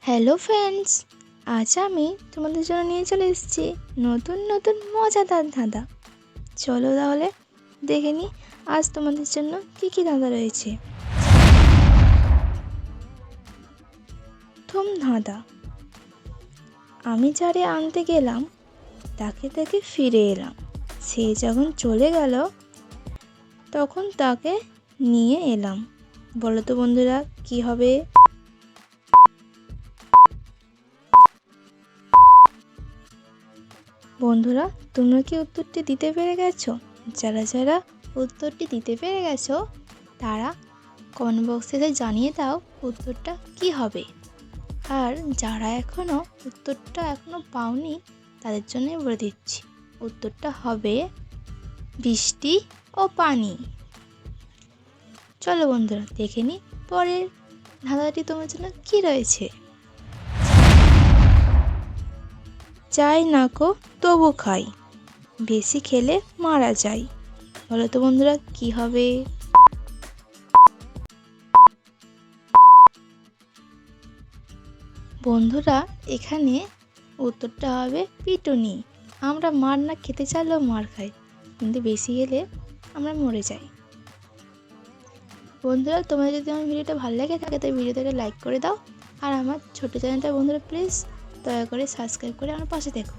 Hello friends, আজ আমি তোমাদের জন্য নিয়ে চলে এসেছি নতুন নতুন মজাদার ধাঁধা। চলো তাহলে দেখে নিই আজ তোমাদের জন্য কি কি ধাঁধা রয়েছে। প্রথম ধাঁধা, আমি যারে আনতে গেলাম তাকে তাকে ফিরে এলাম, সে যখন চলে গেল তখন তাকে নিয়ে এলাম। বলো তো বন্ধুরা কি হবে? বন্ধুরা তোমরা কি উত্তরটি দিতে পেরে গেছো? যারা যারা উত্তরটি দিতে পেরে গেছো তারা কমেন্ট বক্সে জানিয়ে দাও উত্তরটা কি হবে। আর যারা উত্তরটা পাওনি তাদের জন্য বলে দিচ্ছি, উত্তরটা হবে বৃষ্টি ও পানি। চলো বন্ধুরা দেখে নিই পরের ধাঁধাটি তোমার জন্য কি রয়েছে। চাই না কো তবু খাই, বেশি খেলে মারা যায়। বলো তো বন্ধুরা কি হবে? বন্ধুরা এখানে উত্তরটা হবে পিটুনি। আমরা মার না খেতে চাইলেও মার খাই, কিন্তু বেশি খেলে আমরা মরে যাই। বন্ধুরা তোমাদের যদি আমার ভিডিওটা ভালো লেগে থাকে তাই ভিডিওটাকে লাইক করে দাও, আর আমার ছোটো চ্যানেলটা বন্ধুরা প্লিজ দয়া করে সাবস্ক্রাইব করে আমার পাশে দেখো।